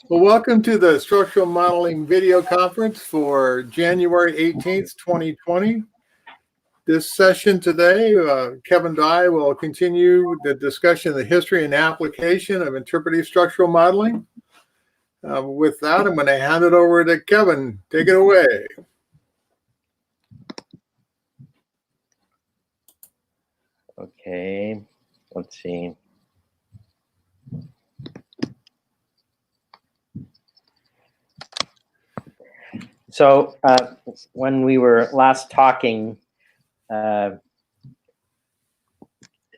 Well, welcome to the Structural Modeling Video Conference for January 18th, 2020. This session today, Kevin Dye will continue the discussion of the history and application of interpretive structural modeling. With that, I'm going to hand it over to Kevin. Take it away. Okay, let's see. So when we were last talking, Joe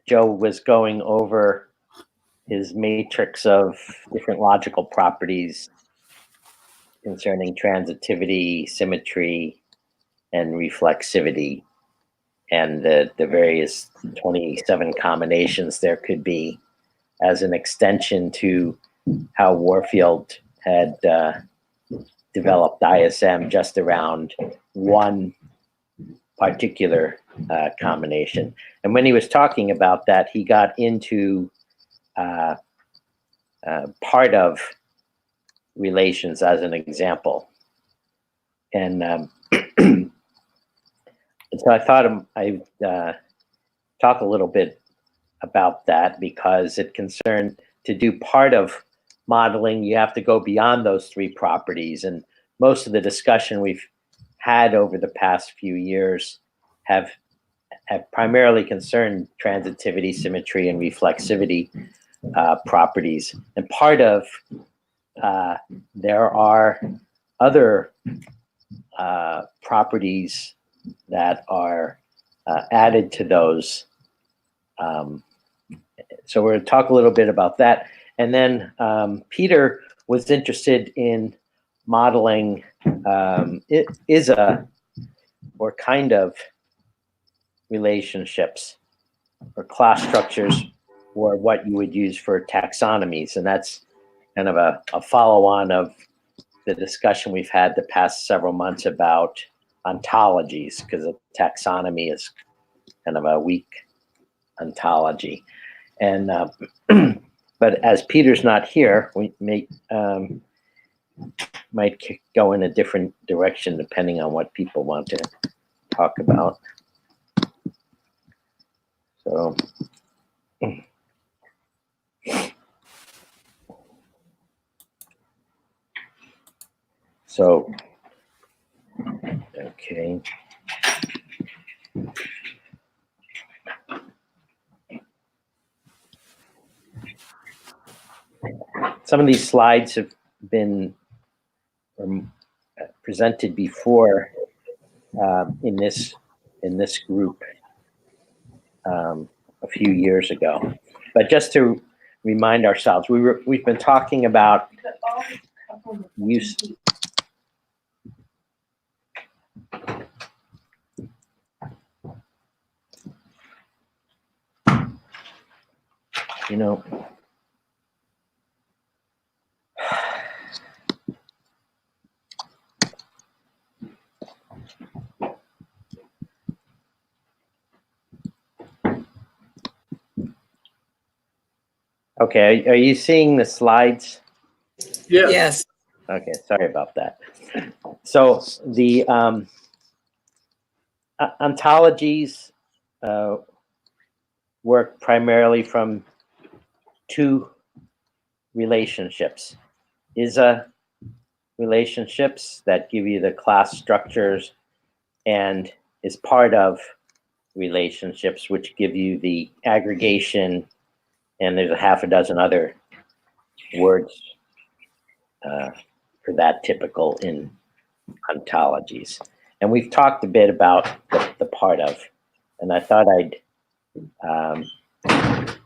was going over his matrix of different logical properties concerning transitivity, symmetry, and reflexivity, and the various 27 combinations there could be as an extension to how Warfield had developed ISM just around one particular combination. And when he was talking about that, he got into part of relations as an example. And so I thought I'd talk a little bit about that, because it concerned, to do part of modeling, you have to go beyond those three properties. And most of the discussion we've had over the past few years have primarily concerned transitivity, symmetry, and reflexivity properties. And part of, there are other properties that are added to those. So we're going to talk a little bit about that. And then Peter was interested in modeling or kind of relationships or class structures, or what you would use for taxonomies. And that's kind of a follow-on of the discussion we've had the past several months about ontologies, because a taxonomy is kind of a weak ontology. And but as Peter's not here, we might go in a different direction depending on what people want to talk about. So, okay. Some of these slides have been presented before in this group a few years ago. But just to remind ourselves, we've been talking about use. You know, okay, are you seeing the slides? Yes. Okay, sorry about that. So the ontologies work primarily from two relationships. ISA relationships that give you the class structures, and is part of relationships which give you the aggregation, and there's a half a dozen other words for that typical in ontologies. And we've talked a bit about the part of, and I thought I'd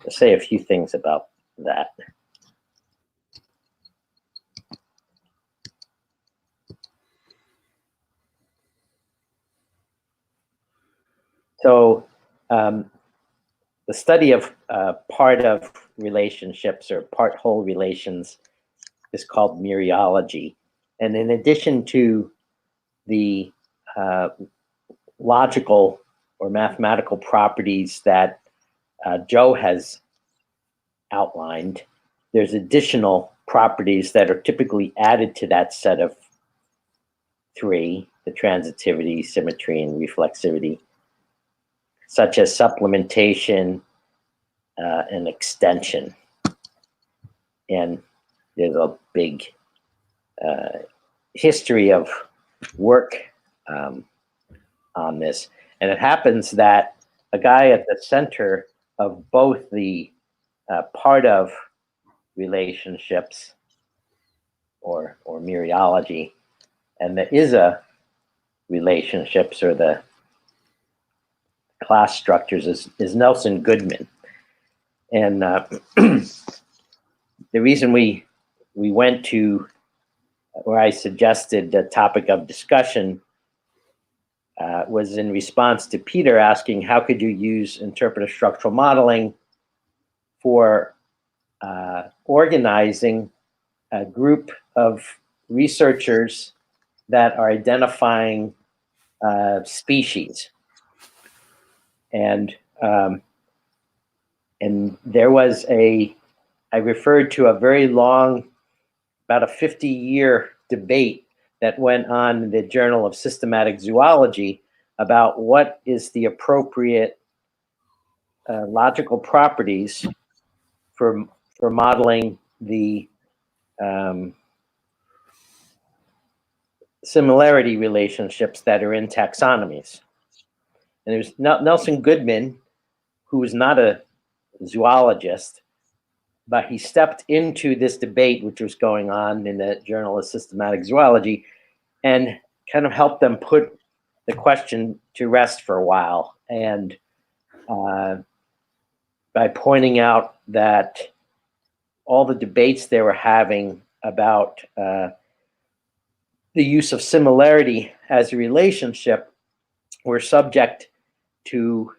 say a few things about that. So the study of part of relationships or part-whole relations is called mereology. And in addition to the logical or mathematical properties that Joe has outlined, there's additional properties that are typically added to that set of three, the transitivity, symmetry, and reflexivity, such as supplementation and extension. And there's a big history of work on this. And it happens that a guy at the center of both the part of relationships or mereology and the ISA relationships or the class structures is Nelson Goodman. And the reason we went to where I suggested the topic of discussion was in response to Peter asking, how could you use interpretive structural modeling for organizing a group of researchers that are identifying species. And there was I referred to a very long, about a 50-year debate that went on in the Journal of Systematic Zoology about what is the appropriate logical properties for modeling the similarity relationships that are in taxonomies. And there's Nelson Goodman, who was not a zoologist, but he stepped into this debate which was going on in the Journal of Systematic Zoology and kind of helped them put the question to rest for a while. And by pointing out that all the debates they were having about the use of similarity as a relationship were subject to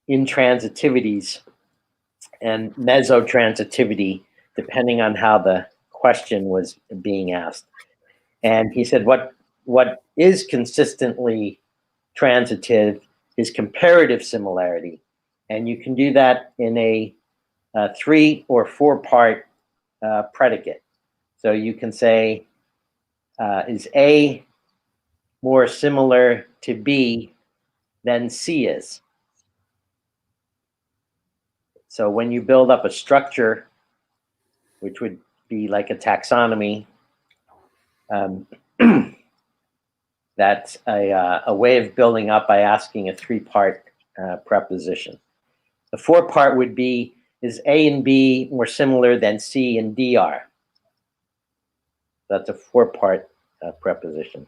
intransitivities and mesotransitivity, depending on how the question was being asked. And he said, what is consistently transitive is comparative similarity. And you can do that in a 3 or 4 part predicate. So you can say, is A more similar to B than C is? So when you build up a structure, which would be like a taxonomy, that's a way of building up by asking a 3-part preposition. The 4-part would be, is A and B more similar than C and D are? That's a 4-part preposition.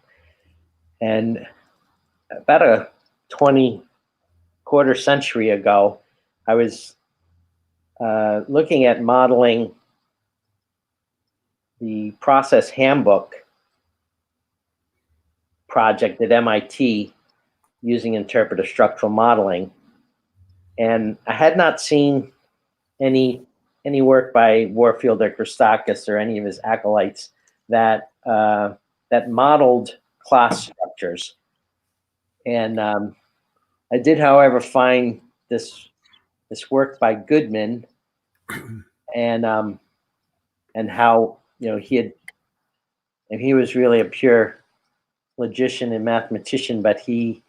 And about a quarter century ago, I was looking at modeling the process handbook project at MIT using interpretive structural modeling. And I had not seen any work by Warfield or Christakis or any of his acolytes that modeled class structures. And I did, however, find this work by Goodman and how he was really a pure logician and mathematician, but he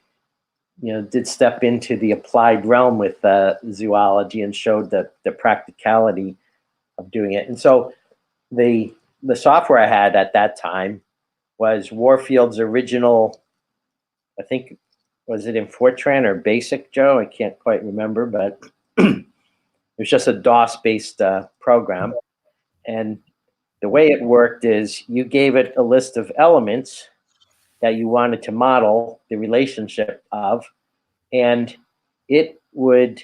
did step into the applied realm with zoology and showed the practicality of doing it. And so the software I had at that time was Warfield's original, I think, was it in Fortran or BASIC, Joe? I can't quite remember, but it was just a DOS-based program. And the way it worked is you gave it a list of elements that you wanted to model the relationship of, and it would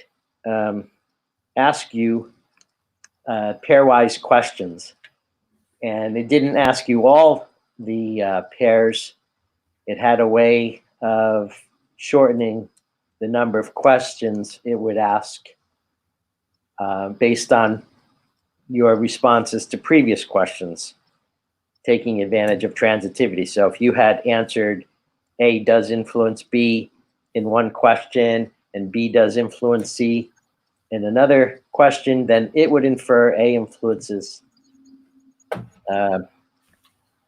ask you pairwise questions. And it didn't ask you all the pairs. It had a way of shortening the number of questions it would ask based on your responses to previous questions, taking advantage of transitivity. So if you had answered A does influence B in one question and B does influence C in another question, then it would infer A influences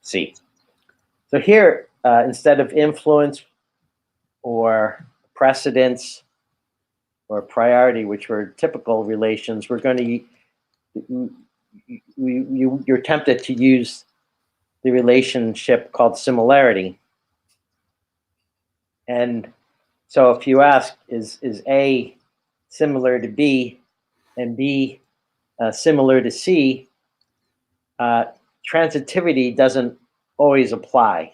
C. So here, instead of influence or precedence or priority, which were typical relations, we're going to, you're tempted to use the relationship called similarity. And so if you ask, is A similar to B and B similar to C, transitivity doesn't always apply.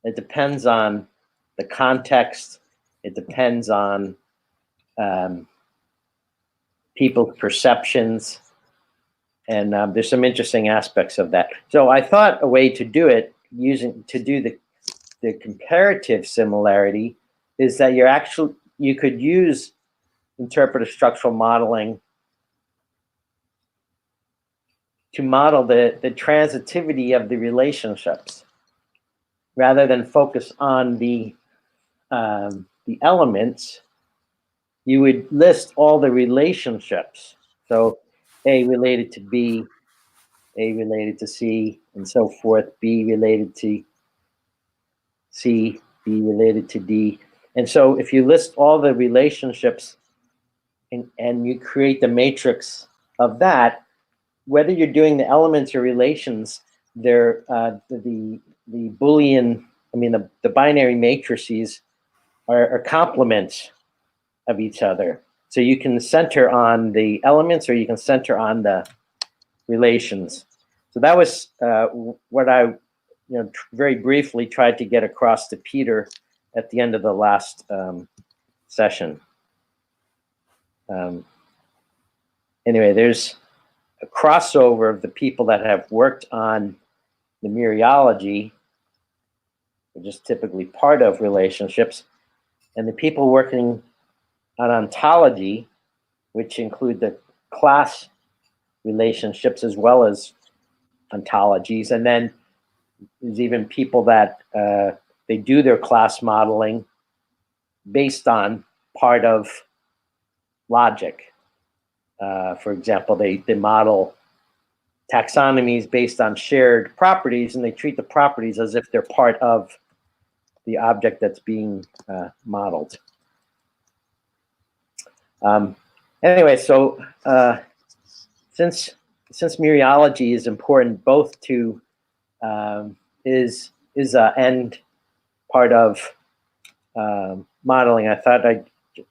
It depends on the context. It depends on people's perceptions. And there's some interesting aspects of that. So I thought a way to do it, to do the comparative similarity, is that you could use interpretive structural modeling to model the transitivity of the relationships, rather than focus on the elements. You would list all the relationships. So A related to B, A related to C, and so forth. B related to C, B related to D. And so if you list all the relationships and you create the matrix of that, whether you're doing the elements or relations, they're the Boolean, the binary matrices are complements of each other. So you can center on the elements or you can center on the relations. So that was what I very briefly tried to get across to Peter at the end of the last session. Anyway, there's a crossover of the people that have worked on the mereology, which is typically part of relationships, and the people working on ontology, which include the class relationships as well as ontologies. And then there's even people that they do their class modeling based on part of logic. For example, they model taxonomies based on shared properties, and they treat the properties as if they're part of the object that's being modeled. Anyway, so since mereology is important both to is an end part of modeling, I thought I'd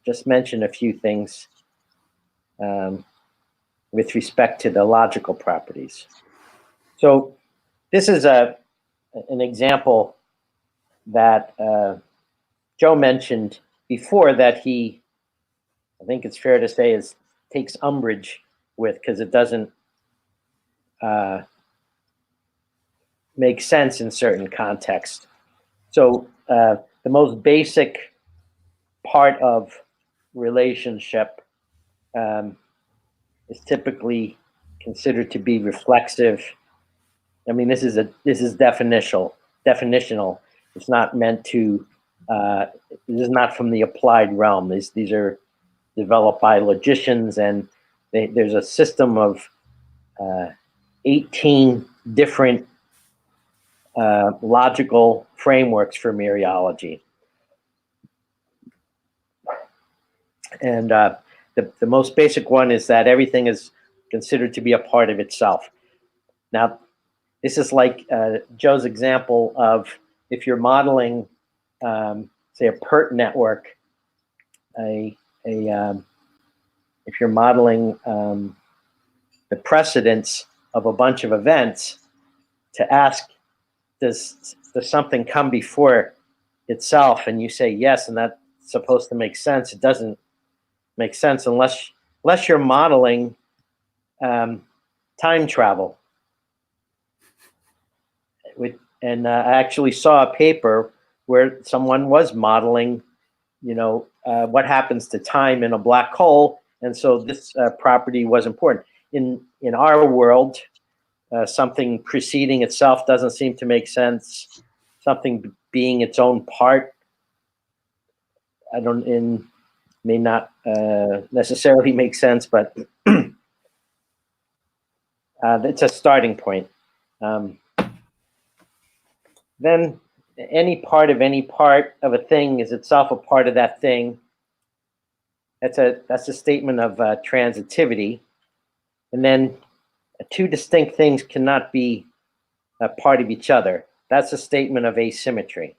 just mention a few things with respect to the logical properties. So this is an example that Joe mentioned before that he, I think it's fair to say, takes umbrage with, because it doesn't make sense in certain contexts. So the most basic part of relationship is typically considered to be reflexive. I mean, this is definitional. It's not meant to. This is not from the applied realm. These are developed by logicians, and there's a system of 18 different logical frameworks for mereology. And the most basic one is that everything is considered to be a part of itself. Now, this is like Joe's example of if you're modeling, say, a PERT network, if you're modeling the precedence of a bunch of events, to ask, does something come before itself? And you say yes, and that's supposed to make sense. It doesn't make sense unless you're modeling time travel. And I actually saw a paper where someone was modeling, what happens to time in a black hole, and so this property was important. In our world, something preceding itself doesn't seem to make sense. Something being its own part, may not necessarily make sense, but it's a starting point. Then any part of a thing is itself a part of that thing. That's a statement of transitivity. And then two distinct things cannot be a part of each other. That's a statement of asymmetry,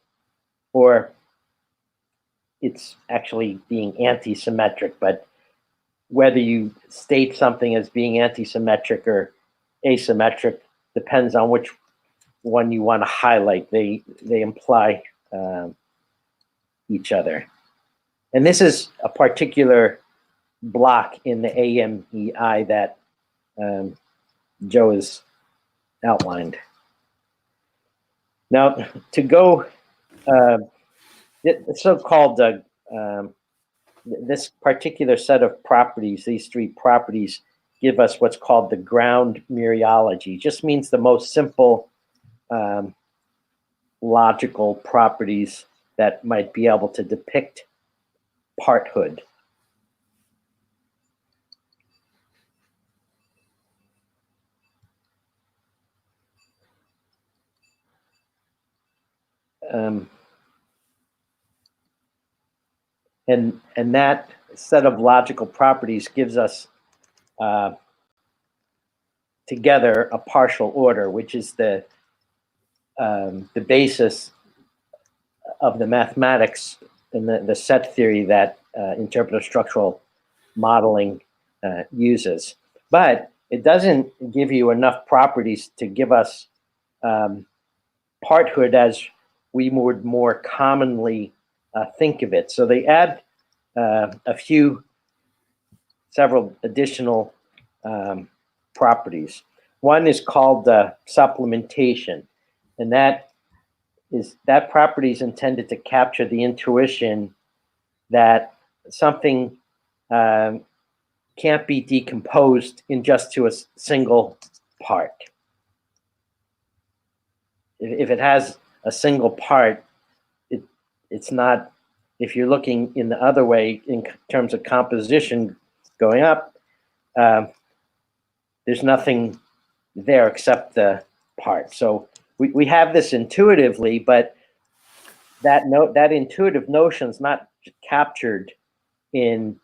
or it's actually being anti-symmetric. But whether you state something as being anti-symmetric or asymmetric depends on which one you want to highlight. They imply each other. And this is a particular block in the AMEI that Joe has outlined. Now, to go, the so-called, this particular set of properties, these three properties, give us what's called the ground mereology. Just means the most simple logical properties that might be able to depict parthood. And that set of logical properties gives us together a partial order, which is the basis of the mathematics and the set theory that interpretive structural modeling uses. But it doesn't give you enough properties to give us parthood as we would more commonly think of it. So they add several additional properties. One is called supplementation, and that property is intended to capture the intuition that something can't be decomposed in just to a single part. If it has a single part, it's not, if you're looking in the other way in terms of composition going up, there's nothing there except the part. So we have this intuitively, but that intuitive notion is not captured in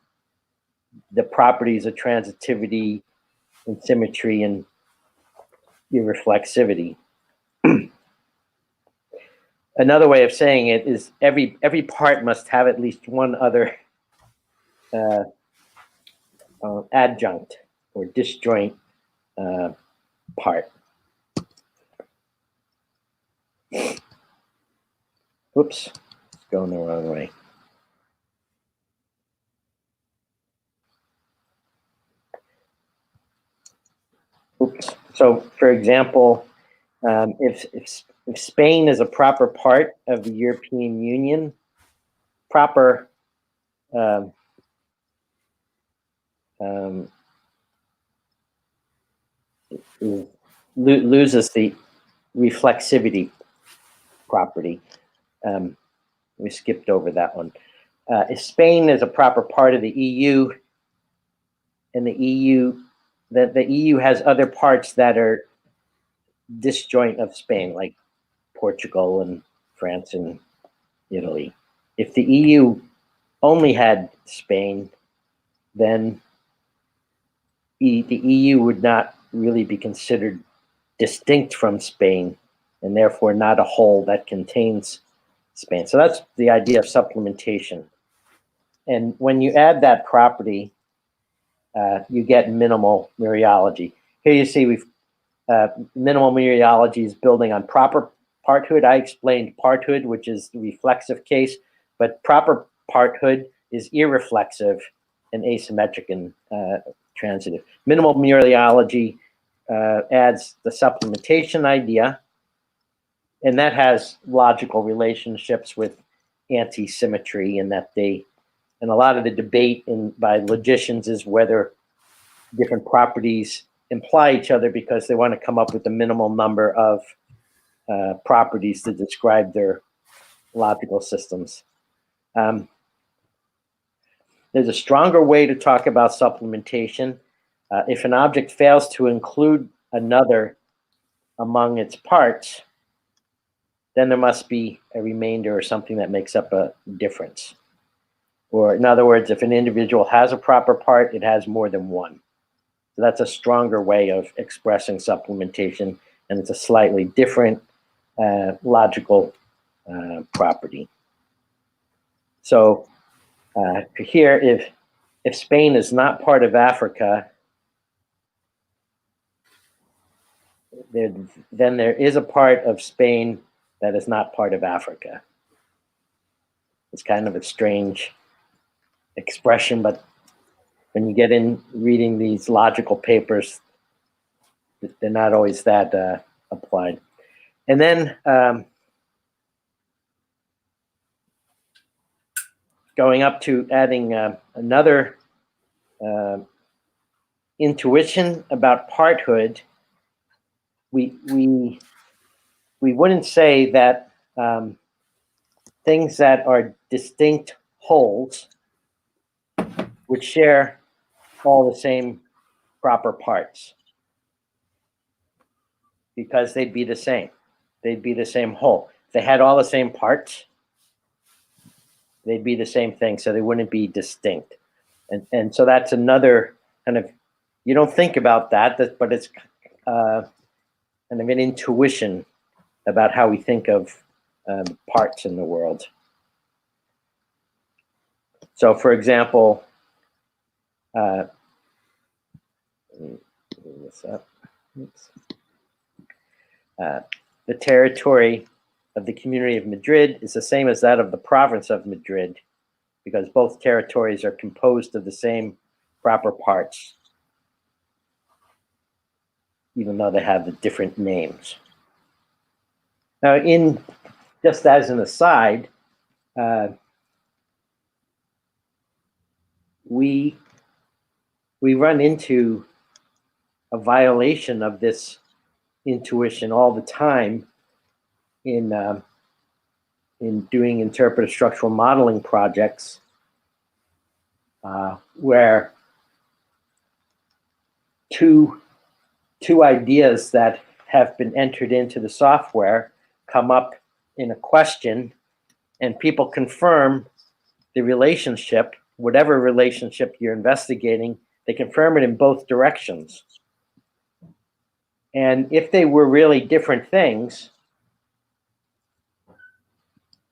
the properties of transitivity and symmetry and irreflexivity. Another way of saying it is every part must have at least one other adjunct or disjoint part. Oops, it's going the wrong way. Oops. So, for example, if Spain is a proper part of the European Union, proper loses the reflexivity property. We skipped over that one. If Spain is a proper part of the EU, and the EU has other parts that are disjoint of Spain, like Portugal and France and Italy. If the EU only had Spain, then the EU would not really be considered distinct from Spain, and therefore not a whole that contains Spain. So that's the idea of supplementation. And when you add that property, you get minimal mereology. Here you see minimal mereology is building on proper parthood. I explained parthood, which is the reflexive case, but proper parthood is irreflexive and asymmetric and transitive. Minimal mereology adds the supplementation idea, and that has logical relationships with anti-symmetry, and and a lot of the debate by logicians is whether different properties imply each other because they want to come up with the minimal number of properties to describe their logical systems. The There's a stronger way to talk about supplementation. If an object fails to include another among its parts, then there must be a remainder or something that makes up a difference. Or in other words, if an individual has a proper part, it has more than one. So that's a stronger way of expressing supplementation, and it's a slightly different logical property. So here, if Spain is not part of Africa, then there is a part of Spain that is not part of Africa. It's kind of a strange expression, but when you get in reading these logical papers, they're not always that applied. And then going up to adding another intuition about parthood, we wouldn't say that things that are distinct wholes would share all the same proper parts, because they'd be the same. They'd be the same whole. If they had all the same parts, they'd be the same thing, so they wouldn't be distinct. And so that's another kind of, you don't think about that, but it's kind of an intuition about how we think of parts in the world. So for example, let me bring this up. Oops. The territory of the Community of Madrid is the same as that of the province of Madrid, because both territories are composed of the same proper parts, even though they have the different names. Now, just as an aside, we run into a violation of this intuition all the time in doing interpretive structural modeling projects, where two ideas that have been entered into the software come up in a question, and people confirm the relationship, whatever relationship you're investigating, they confirm it in both directions. And if they were really different things,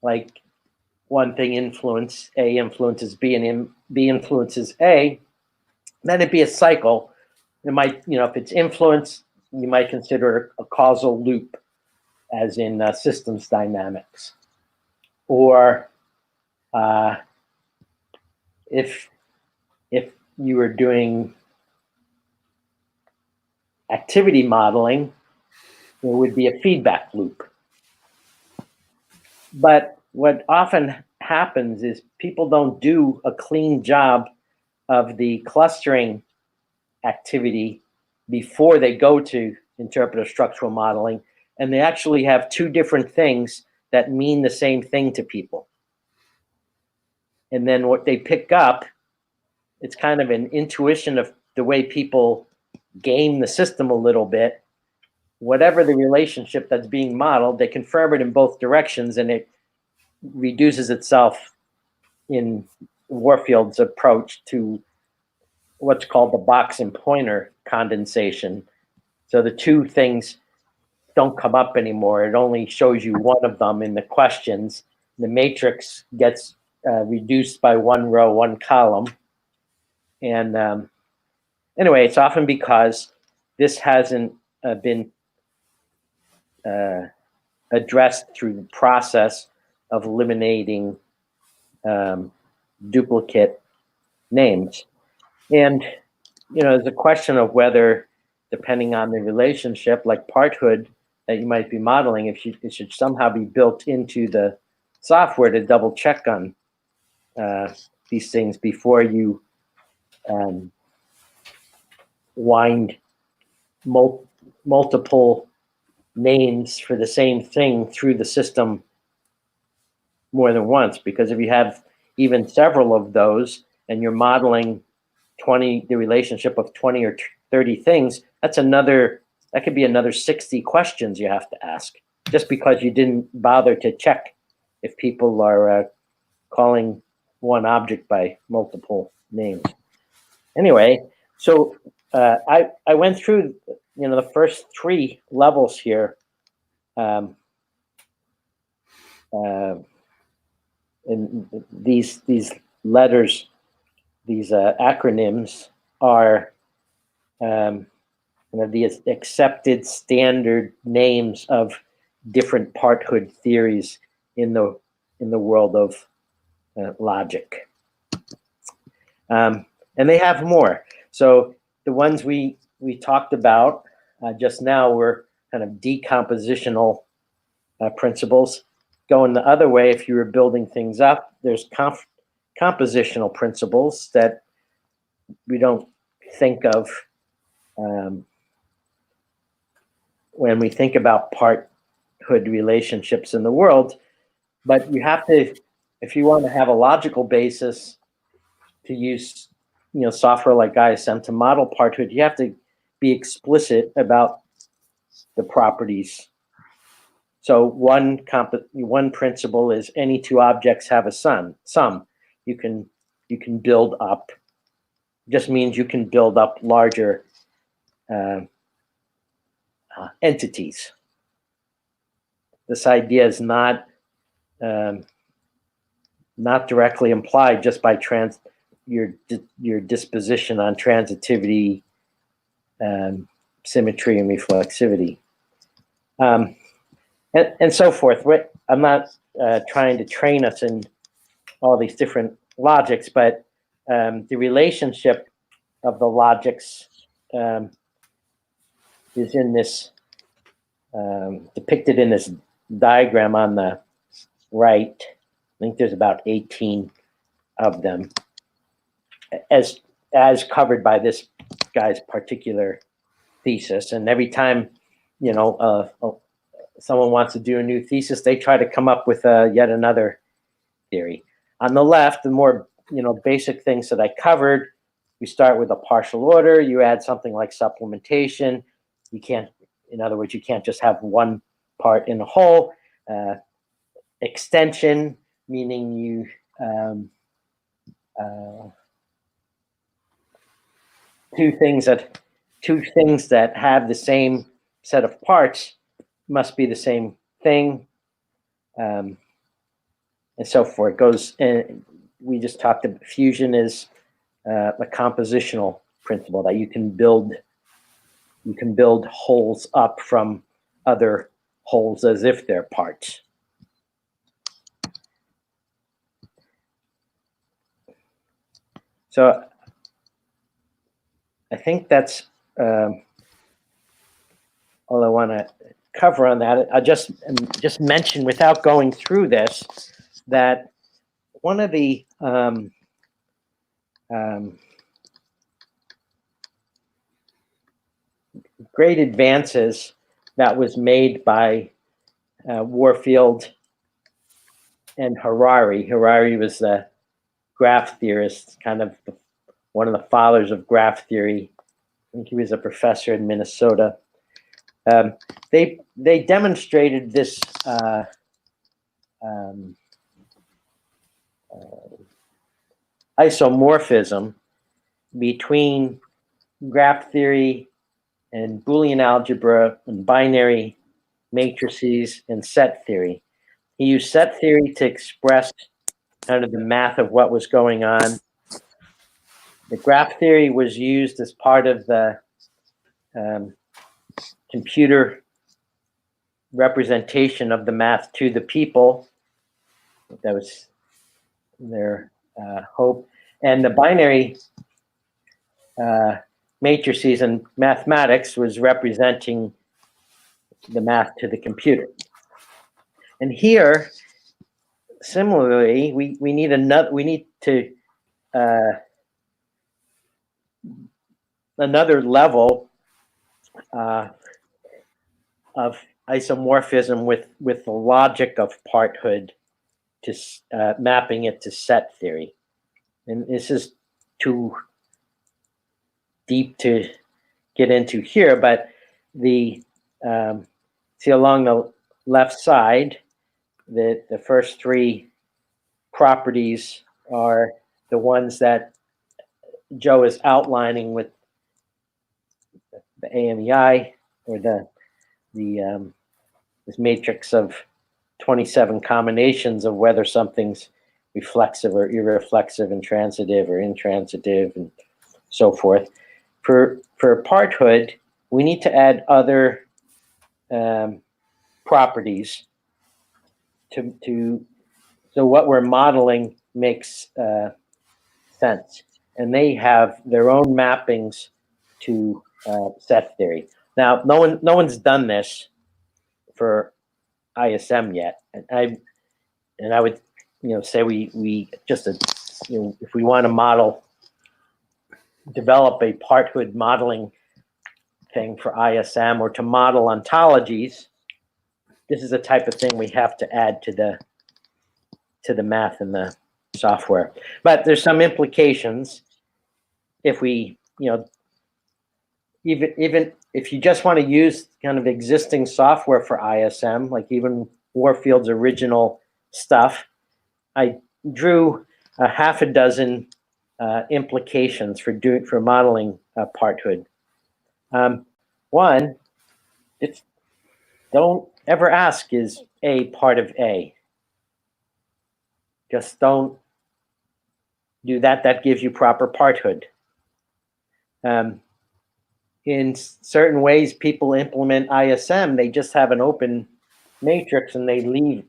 like one thing A influences B and B influences A, then it'd be a cycle. It might, if it's influence, you might consider a causal loop, as in systems dynamics. Or if you were doing activity modeling, there would be a feedback loop. But what often happens is people don't do a clean job of the clustering activity before they go to interpretive structural modeling, and they actually have two different things that mean the same thing to people. And then what they pick up, it's kind of an intuition of the way people game the system a little bit. Whatever the relationship that's being modeled, they confirm it in both directions, and it reduces itself in Warfield's approach to what's called the box and pointer condensation. So the two things don't come up anymore. It only shows you one of them in the questions. The matrix gets reduced by one row, one column. And anyway, it's often because this hasn't been addressed through the process of eliminating duplicate names. And, there's a question of whether, depending on the relationship, like parthood that you might be modeling, if it should somehow be built into the software to double check on these things before you wind multiple names for the same thing through the system more than once. Because if you have even several of those, and you're modeling the relationship of 20 or 30 things, that could be another 60 questions you have to ask, just because you didn't bother to check if people are calling one object by multiple names. Anyway, so I went through, the first 3 levels here. And these letters, these acronyms are the accepted standard names of different parthood theories in the world of logic. And they have more. So the ones we talked about just now were kind of decompositional principles. Going the other way, if you were building things up, there's compositional principles that we don't think of when we think about parthood relationships in the world. But you have to, if you want to have a logical basis to use, software like ISM to model parthood, you have to be explicit about the properties. So one principle is any 2 objects have a sum. You can build up. Just means you can build up larger entities. This idea is not directly implied just by your disposition on transitivity, symmetry, and reflexivity. And so forth. I'm not trying to train us in all these different logics, but the relationship of the logics is in this, depicted in this diagram on the right. I think there's about 18 of them, as covered by this guy's particular thesis. And every time, someone wants to do a new thesis, they try to come up with yet another theory. On the left, the more basic things that I covered, we start with a partial order. You add something like supplementation. You can't, in other words, you can't just have one part in a whole. Extension, meaning you two things that have the same set of parts must be the same thing, and so forth. It goes, and we just talked about fusion is a compositional principle that you can build wholes up from other wholes as if they're parts. So I think that's all I want to cover on that. I just mention, without going through this, that one of the great advances that was made by Warfield and Harari. Harari was the graph theorist, kind of one of the fathers of graph theory. I think he was a professor in Minnesota. They demonstrated this isomorphism between graph theory and Boolean algebra and binary matrices and set theory. He used set theory to express kind of the math of what was going on. The graph theory was used as part of the computer representation of the math to the people. That was their hope. And the binary matrices and mathematics was representing the math to the computer. And here, similarly, we need another level of isomorphism with the logic of parthood to mapping it to set theory. and this is too deep to get into here, but the see along the left side, the first three properties are the ones that Joe is outlining with the AMEI, or this matrix of 27 combinations of whether something's reflexive or irreflexive, intransitive or intransitive, and so forth. For parthood, we need to add other properties to so what we're modeling makes sense, and they have their own mappings to set theory. Now, no one's done this for ISM yet, and I would say we just if we want to develop a parthood modeling thing for ISM, or to model ontologies, this is the type of thing we have to add to the math and the software. But there's some implications if we, even if you just want to use kind of existing software for ISM, like even Warfield's original stuff. I drew a half a dozen implications for modeling parthood. One, don't ever ask, is A part of A? Just don't do that. That gives you proper parthood. In certain ways, people implement ISM. They just have an open matrix and they leave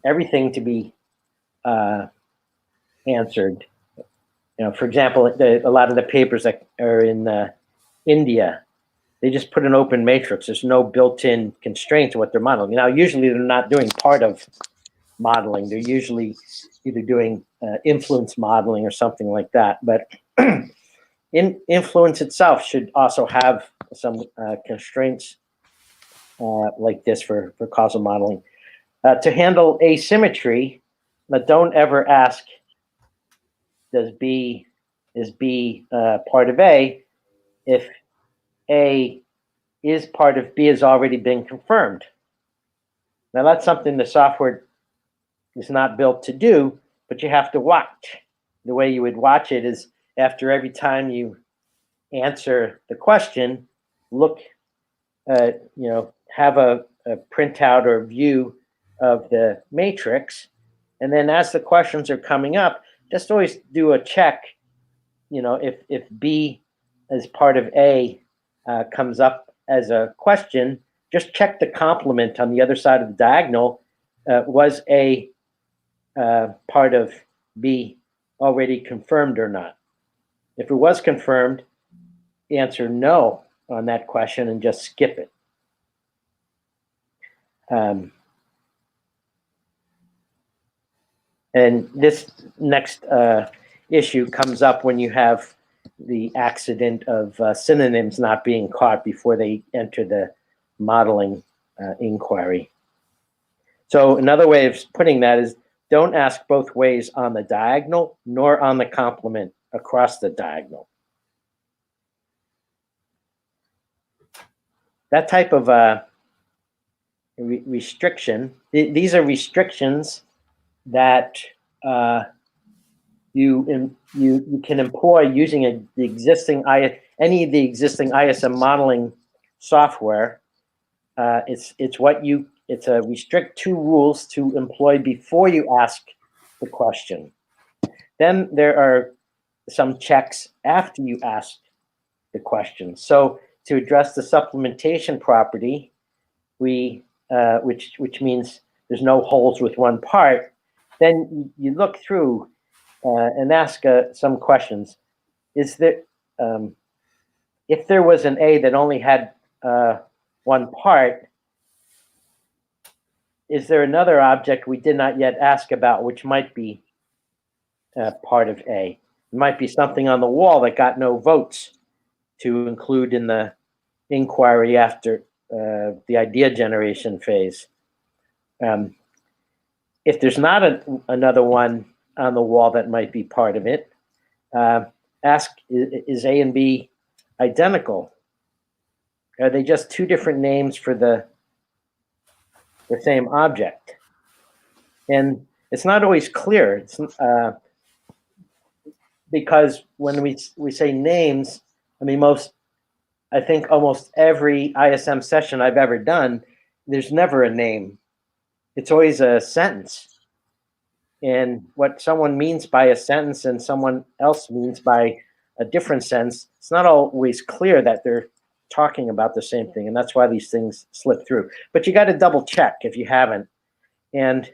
everything to be answered. For example, a lot of the papers that are in India, they just put an open matrix. There's no built-in constraint to what they're modeling. Now, usually they're not doing part of modeling. They're usually either doing influence modeling or something like that. But influence itself should also have some constraints like this for causal modeling. To handle asymmetry, but don't ever ask, is B part of A, if A is part of B has already been confirmed. Now that's something the software is not built to do, but you have to watch. The way you would watch it is after every time you answer the question, look, have a printout or view of the matrix, and then as the questions are coming up, just always do a check. If B as part of A comes up as a question, just check the complement on the other side of the diagonal. Was A part of B already confirmed or not? If it was confirmed, answer no on that question and just skip it. And this next issue comes up when you have the accident of synonyms not being caught before they enter the modeling inquiry. So another way of putting that is, don't ask both ways on the diagonal nor on the complement across the diagonal. That type of restriction, these are restrictions that you can employ using any of the existing ISM modeling software. It's a restrict two rules to employ before you ask the question. Then there are some checks after you ask the question. So to address the supplementation property, which means there's no holes with one part, then you look through and ask some questions. Is there, if there was an A that only had one part, is there another object we did not yet ask about which might be part of A? It might be something on the wall that got no votes to include in the inquiry after the idea generation phase. If there's not another one on the wall that might be part of it, ask, is A and B identical? Are they just two different names for the same object? And it's not always clear. It's because when we say names, I mean, I think almost every ISM session I've ever done, there's never a name. It's always a sentence. And what someone means by a sentence and someone else means by a different sentence, it's not always clear that they're talking about the same thing. And that's why these things slip through. But you got to double check if you haven't. And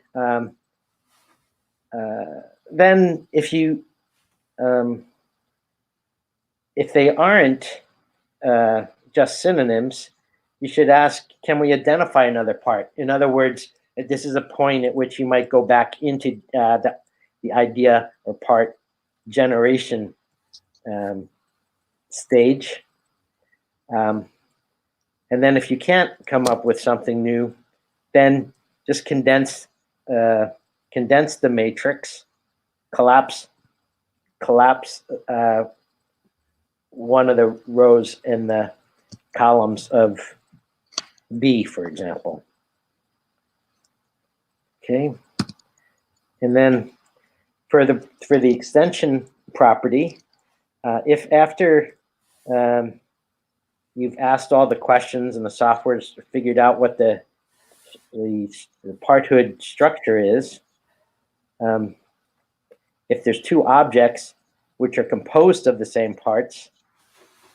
then if they aren't just synonyms, you should ask, can we identify another part? In other words, this is a point at which you might go back into the idea or part generation stage. And then if you can't come up with something new, then just condense the matrix, collapse one of the rows in the columns of B, for example. Okay, and then for the extension property, if after you've asked all the questions and the software's figured out what the parthood structure is, if there's two objects which are composed of the same parts,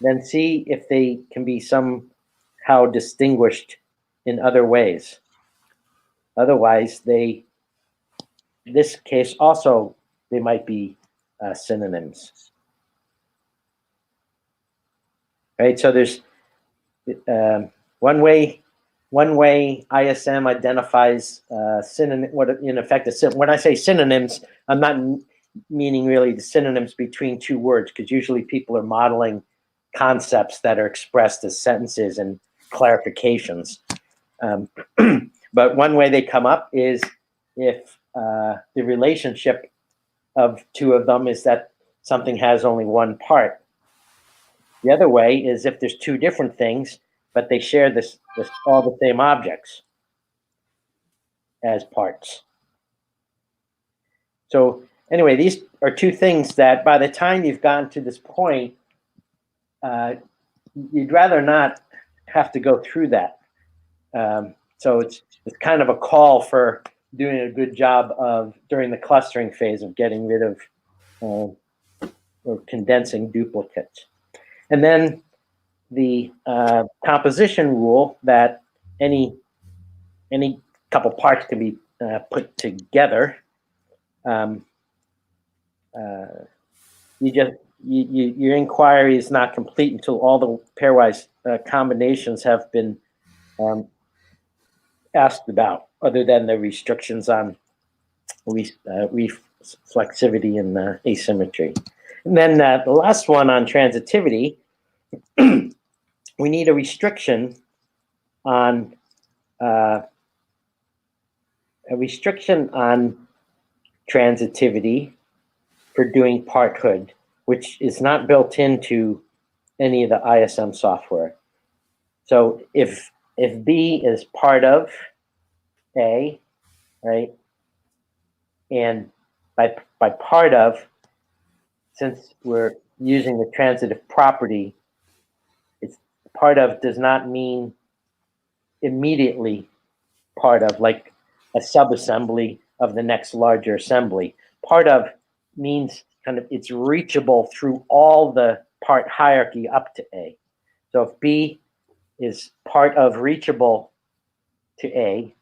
then see if they can be somehow distinguished in other ways. Otherwise, this case also, they might be synonyms. Right, so there's one way ISM identifies synonym. What in effect when I say synonyms, I'm not meaning really the synonyms between two words, because usually people are modeling concepts that are expressed as sentences and clarifications. But one way they come up is if the relationship of two of them is that something has only one part. The other way is if there's two different things, but they share all the same objects as parts. So anyway, these are two things that by the time you've gotten to this point, you'd rather not have to go through that. So it's kind of a call for doing a good job during the clustering phase of getting rid of or condensing duplicates. And then the composition rule that any couple parts can be put together. Your inquiry is not complete until all the pairwise combinations have been asked about, other than the restrictions on reflexivity and asymmetry. And then the last one on transitivity, we need a restriction on transitivity for doing parthood, which is not built into any of the ISM software. So if B is part of A, right, and by part of, since we're using the transitive property, it's part of does not mean immediately part of, like a subassembly of the next larger assembly. Part of means kind of it's reachable through all the part hierarchy up to A. So if B is part of reachable to A,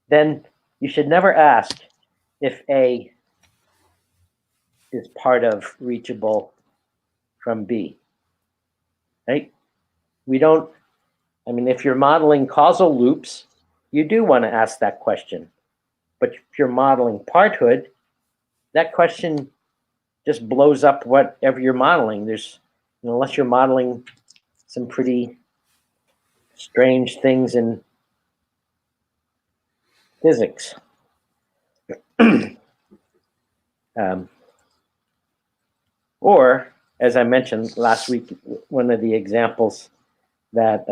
then you should never ask if A is part of reachable from B, right? If you're modeling causal loops, you do want to ask that question. But if you're modeling parthood, that question just blows up whatever you're modeling. Unless you're modeling some pretty strange things in physics. Or, as I mentioned last week, one of the examples that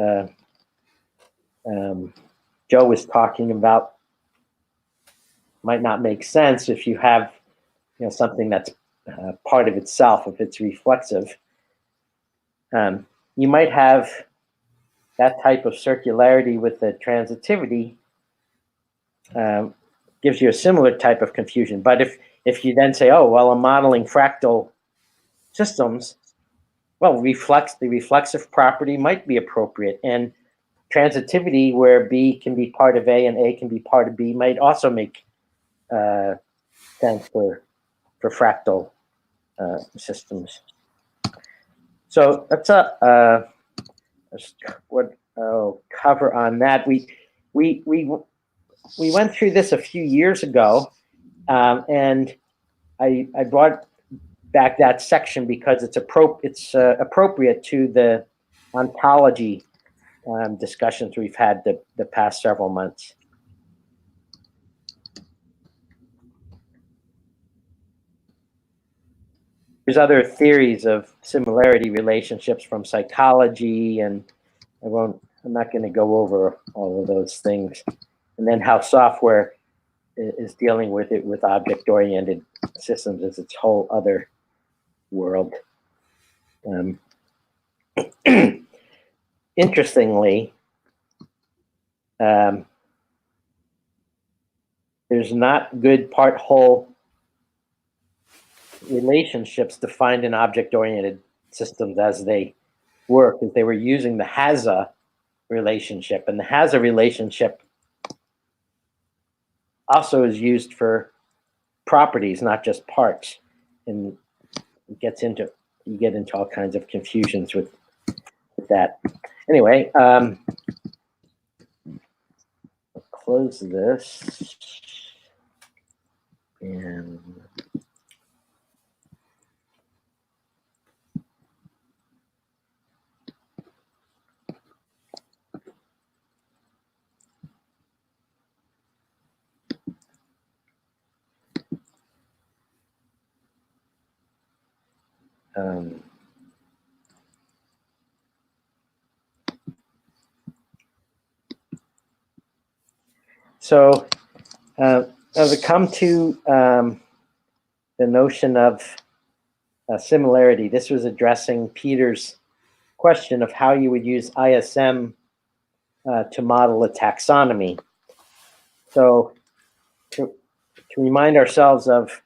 Joe was talking about might not make sense if you have, something that's part of itself, if it's reflexive. You might have that type of circularity with the transitivity, gives you a similar type of confusion. But if you then say, oh, well, I'm modeling fractal systems, well, the reflexive property might be appropriate. And transitivity, where B can be part of A and A can be part of B, might also make sense for fractal systems. So that's what I'll cover on that. We went through this a few years ago, and I brought back that section because it's appropriate to the ontology discussions we've had the past several months. There's other theories of similarity relationships from psychology, and I'm not going to go over all of those things. And then how software is dealing with it with object-oriented systems is its whole other world. Interestingly, there's not good part-whole relationships defined in object-oriented systems as they work, because they were using the HAZA relationship, and the HAZA relationship also is used for properties, not just parts, and you get into all kinds of confusions with that. Anyway, I'll close this and so as we come to the notion of similarity, this was addressing Peter's question of how you would use ISM to model a taxonomy. So to remind ourselves of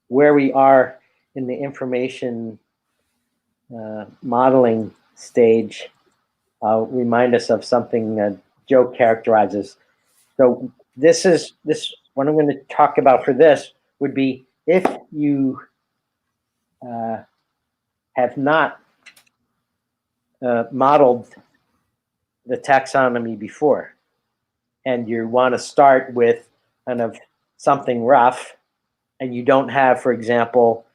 where we are in the information modeling stage, I'll remind us of something Joe characterizes. So what I'm going to talk about for this would be if you have not modeled the taxonomy before, and you want to start with kind of something rough, and you don't have, for example,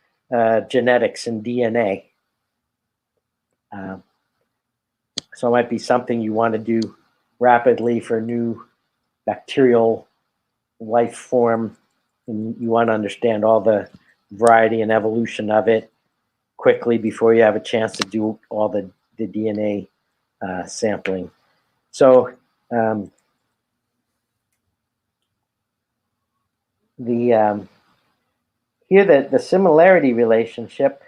genetics and DNA. So it might be something you want to do rapidly for new bacterial life form, and you want to understand all the variety and evolution of it quickly before you have a chance to do all the DNA sampling. So here the similarity relationship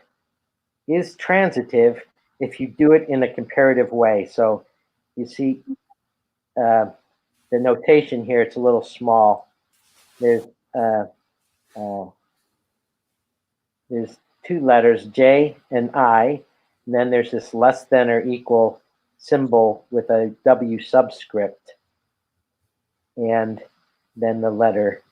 is transitive if you do it in a comparative way. So you see the notation here, it's a little small. There's two letters, J and I, and then there's this less than or equal symbol with a W subscript, and then the letter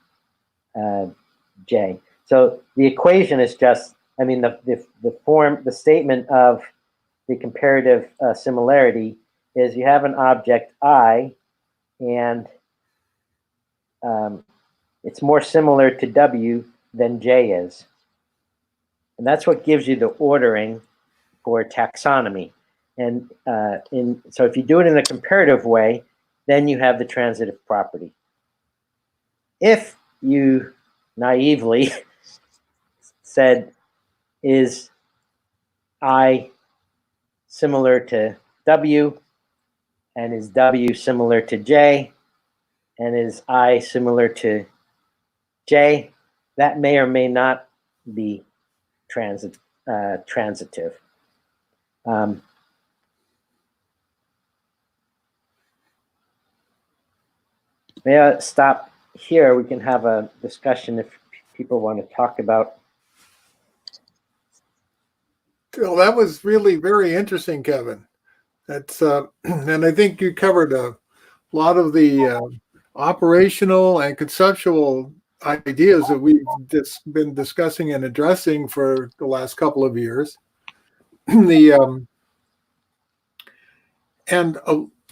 J. So the equation is just, I mean, the statement of the comparative similarity is you have an object I, and it's more similar to W than J is. And that's what gives you the ordering for taxonomy. And so if you do it in a comparative way, then you have the transitive property. If you naively said, is I similar to W, and is W similar to J, and is I similar to J, that may or may not be transitive. May I stop here? We can have a discussion if people want to talk about. Well, that was really very interesting, Kevin. That's and I think you covered a lot of the operational and conceptual ideas that we've been discussing and addressing for the last couple of years.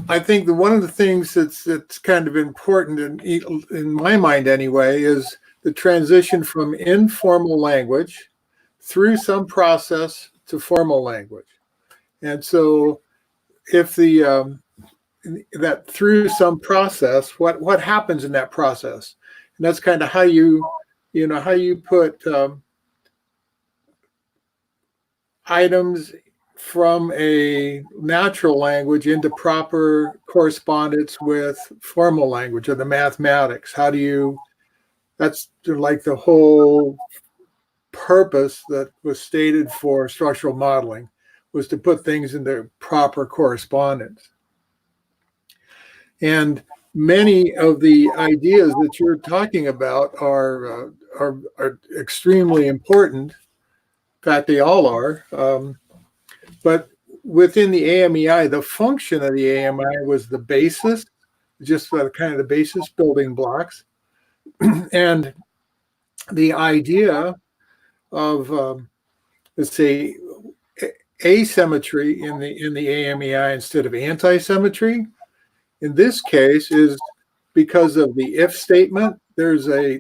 I think that one of the things that's kind of important in my mind anyway is the transition from informal language through some process to formal language. And so if that through some process, what happens in that process? And that's kind of how you put items from a natural language into proper correspondence with formal language or the mathematics. That's like the whole purpose that was stated for structural modeling, was to put things into proper correspondence. And many of the ideas that you're talking about are extremely important. In fact, they all are. But within the AMEI, the function of the AMI was the basis, just kind of the basis building blocks. And the idea of, let's say, asymmetry in the AMEI instead of anti-symmetry, in this case, is because of the if statement. There's a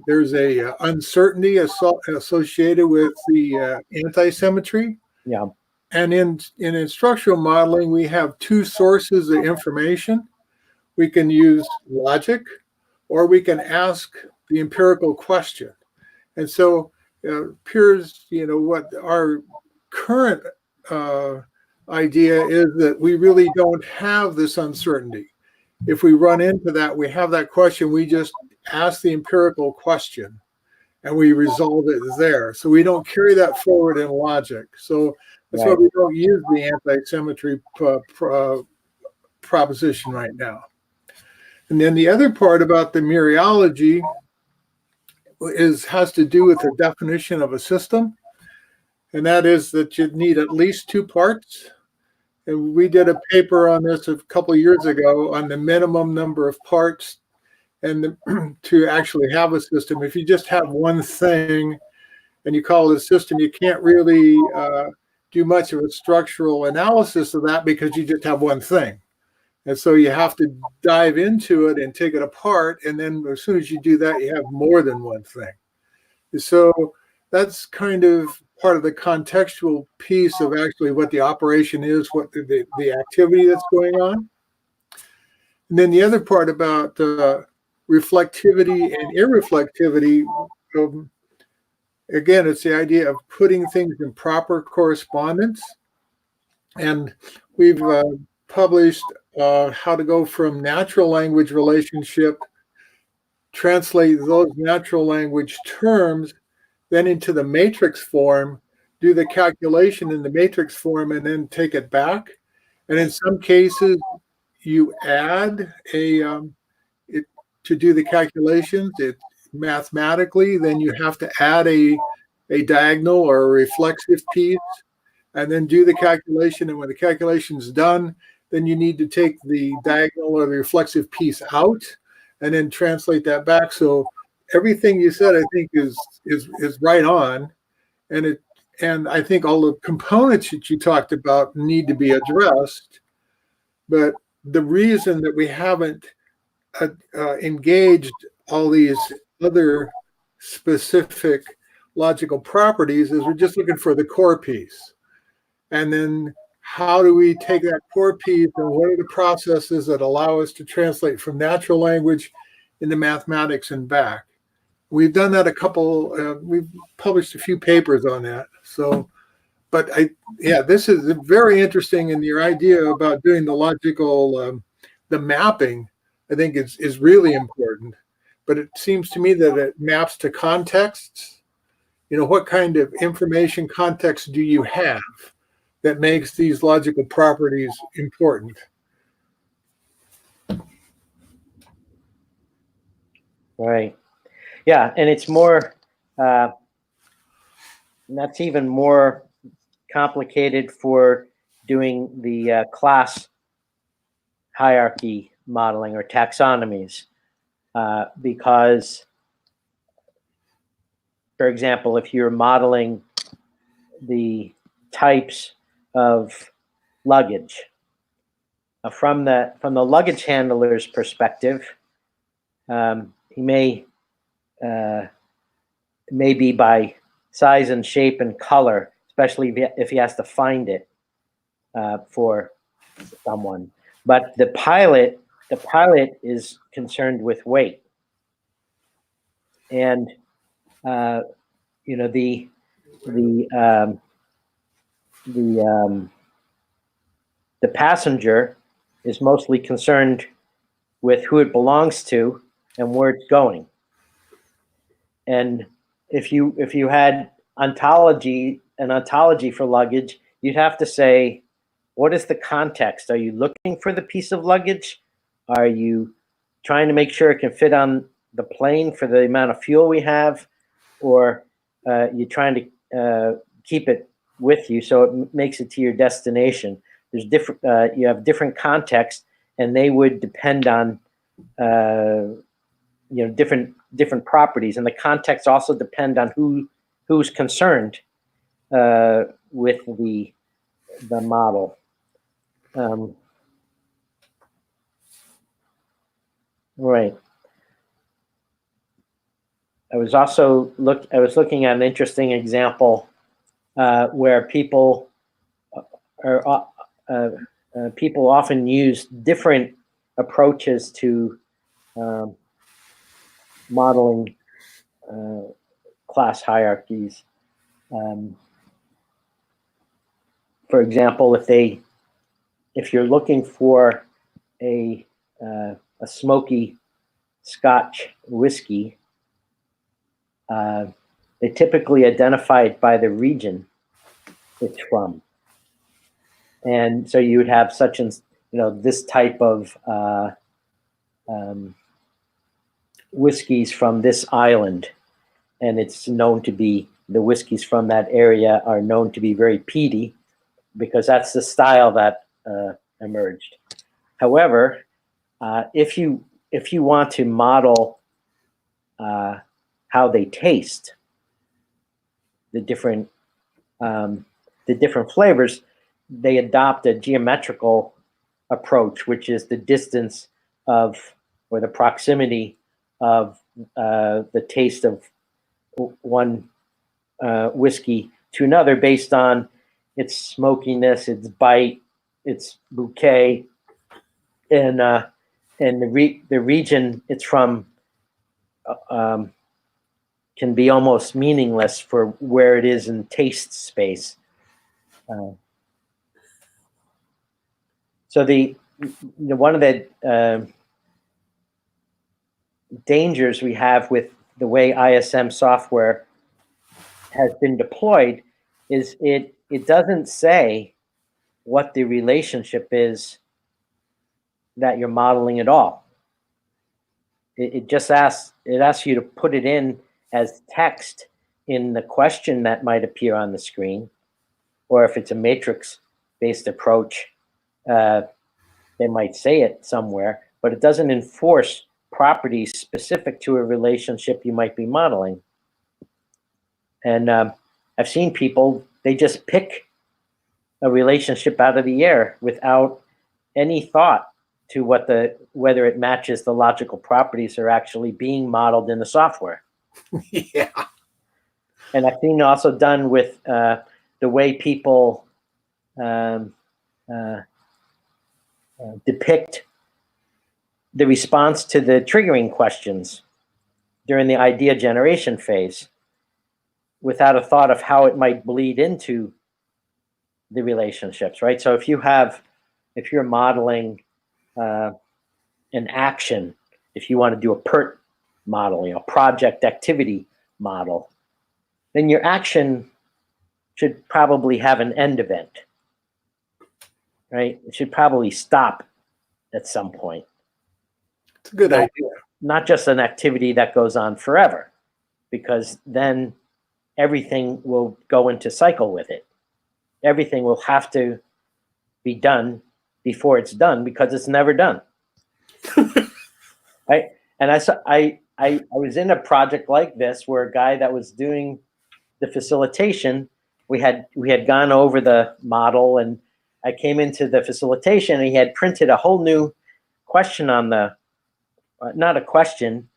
uncertainty associated with the anti-symmetry. Yeah. And in structural modeling, we have two sources of information. We can use logic, or we can ask the empirical question. And so appears, what our current idea is, that we really don't have this uncertainty. If we run into that, we have that question, we just ask the empirical question and we resolve it there. So we don't carry that forward in logic. So that's why we don't use the anti-symmetry proposition right now. And then the other part about the mereology has to do with the definition of a system. And that is that you need at least two parts. And we did a paper on this a couple of years ago on the minimum number of parts and to actually have a system. If you just have one thing and you call it a system, you can't really do much of a structural analysis of that because you just have one thing. And so you have to dive into it and take it apart. And then as soon as you do that, you have more than one thing. So that's kind of part of the contextual piece of actually what the operation is, what the activity that's going on. And then the other part about reflectivity and irreflectivity, again, it's the idea of putting things in proper correspondence. And we've published how to go from natural language relationship, translate those natural language terms, then into the matrix form, do the calculation in the matrix form, and then take it back. And in some cases, you add to do the calculations. Mathematically, then you have to add a diagonal or a reflexive piece, and then do the calculation. And when the calculation is done, then you need to take the diagonal or the reflexive piece out, and then translate that back. So everything you said, I think, is right on, and I think all the components that you talked about need to be addressed. But the reason that we haven't engaged all these other specific logical properties is we're just looking for the core piece. And then how do we take that core piece, and what are the processes that allow us to translate from natural language into mathematics and back? We've done that a couple, we've published a few papers on that. So, but yeah, this is very interesting. And your idea about doing the logical, the mapping, I think is really important. But it seems to me that it maps to contexts. What kind of information context do you have that makes these logical properties important? Right. Yeah, and it's more, that's even more complicated for doing the class hierarchy modeling or taxonomies, because, for example, if you're modeling the types of luggage, from the luggage handler's perspective, he may be by size and shape and color, especially if he has to find it for someone. But the pilot is concerned with weight, and the passenger is mostly concerned with who it belongs to and where it's going. And if you had an ontology for luggage, you'd have to say, what is the context? Are you looking for the piece of luggage? Are you trying to make sure it can fit on the plane for the amount of fuel we have? Or you're trying to keep it with you so it makes it to your destination? There's different, you have different contexts, and they would depend on different properties, and the context also depend on who's concerned with the model. Right. I was looking at an interesting example where people often use different approaches to modeling class hierarchies. For example, if you're looking for a smoky Scotch whiskey, they typically identify it by the region it's from, and so you would have such and this type of whiskeys from this island, and it's known to be, the whiskeys from that area are known to be very peaty because that's the style that emerged. However, if you want to model how they taste, the different flavors, they adopt a geometrical approach, which is the distance of, or the proximity of the taste of one whiskey to another based on its smokiness, its bite, its bouquet, and the region it's from can be almost meaningless for where it is in taste space. So one of the dangers we have with the way ISM software has been deployed is it doesn't say what the relationship is that you're modeling at all. It just asks you to put it in as text in the question that might appear on the screen, or if it's a matrix-based approach, they might say it somewhere, but it doesn't enforce properties specific to a relationship you might be modeling. And I've seen people, they just pick a relationship out of the air without any thought to whether it matches the logical properties that are actually being modeled in the software. Yeah. And I've seen also done with the way people depict the response to the triggering questions. during the idea generation phase without a thought of how it might bleed into the relationships, right? So if you're modeling an action, if you want to do a PERT model, project activity model, then your action should probably have an end event, right? It should probably stop at some point. It's a good idea. Not just an activity that goes on forever, because then everything will go into cycle with it. Everything will have to be done before it's done because it's never done. Right? And I was in a project like this where a guy that was doing the facilitation, we had gone over the model, and I came into the facilitation and he had printed a whole new question on the, not a question.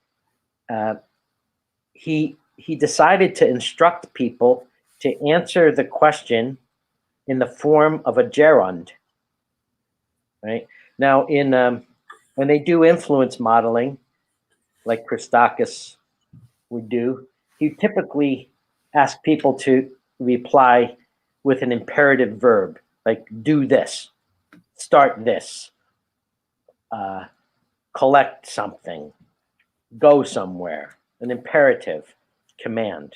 He decided to instruct people to answer the question in the form of a gerund. Right now, when they do influence modeling, like Christakis would do, he typically ask people to reply with an imperative verb, like do this, start this, collect something, go somewhere, an imperative command,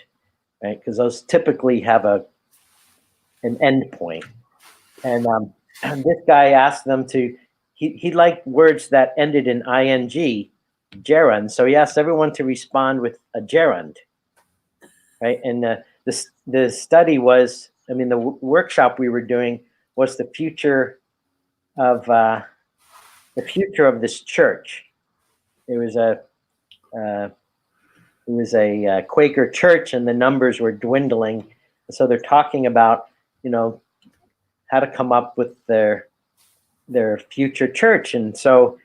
right? Because those typically have an end point. And this guy asked them to, he liked words that ended in ing, gerund. So he asked everyone to respond with a gerund, right? And the study was, the workshop we were doing was the future of this church. It was a Quaker church, and the numbers were dwindling. So they're talking about, how to come up with their future church, and so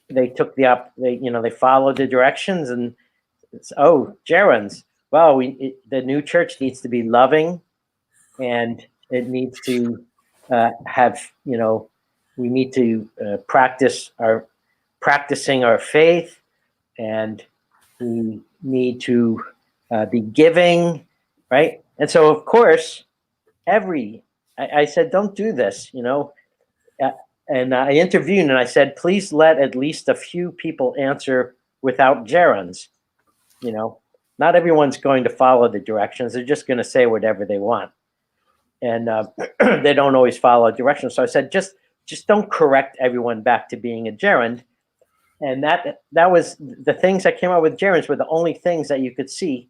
they took they followed the directions, and it's, gerunds. Well, the new church needs to be loving, and it needs to have, we need to practicing our faith, and we need to be giving, right? And so, of course, I said, don't do this, and I intervened and I said, please let at least a few people answer without gerunds. Not everyone's going to follow the directions. They're just going to say whatever they want. And they don't always follow directions. So I said, just don't correct everyone back to being a gerund. And that was the things that came out with gerunds were the only things that you could see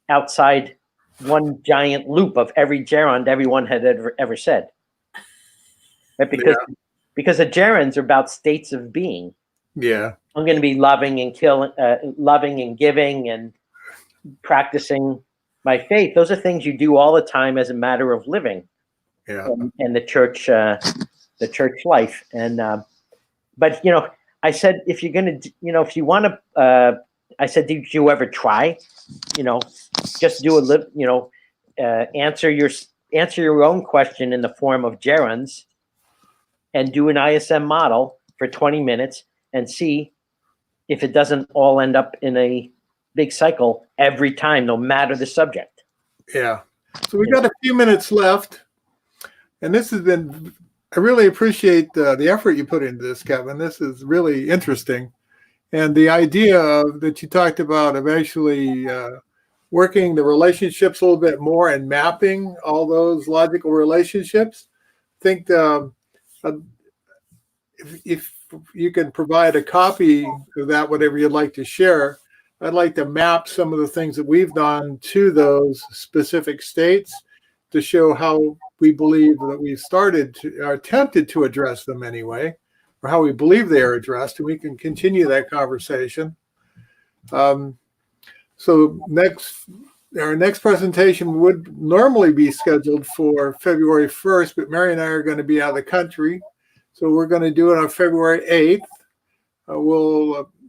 outside one giant loop of every gerund everyone had ever said. Right? Because the gerunds are about states of being. Yeah. I'm going to be loving and giving and practicing my faith. Those are things you do all the time as a matter of living. Yeah. And the church life. And but I said, if you're going to, if you want to, I said, did you ever try, just do answer your own question in the form of gerunds and do an ISM model for 20 minutes and see if it doesn't all end up in a big cycle every time, no matter the subject. Yeah. So we've got a few minutes left, and this has been, I really appreciate the effort you put into this, Kevin. This is really interesting. And the idea that you talked about of actually working the relationships a little bit more and mapping all those logical relationships. I think if you can provide a copy of that, whatever you'd like to share, I'd like to map some of the things that we've done to those specific states to show how we believe that we've started to, or attempted to address them anyway, or how we believe they are addressed, and we can continue that conversation. So our next presentation would normally be scheduled for February 1st, but Mary and I are going to be out of the country. So we're going to do it on February 8th.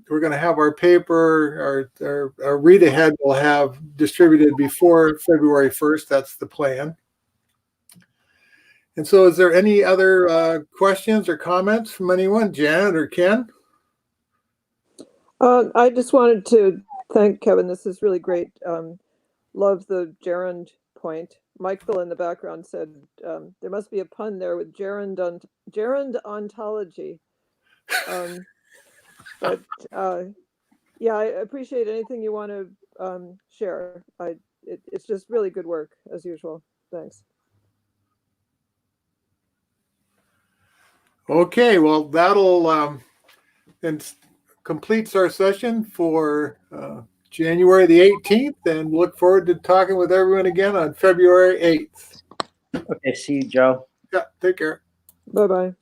We're going to have our paper, our read ahead we'll have distributed before February 1st. That's the plan. And so is there any other questions or comments from anyone? Janet or Ken? I just wanted to thank Kevin. This is really great. Love the gerund point. Michael in the background said there must be a pun there with gerund ontology. But yeah, I appreciate anything you want to share. It's just really good work as usual. Thanks. Okay, well, that'll then completes our session for January the 18th, and look forward to talking with everyone again on February 8th. Okay, see you, Joe. Yeah, take care. Bye-bye.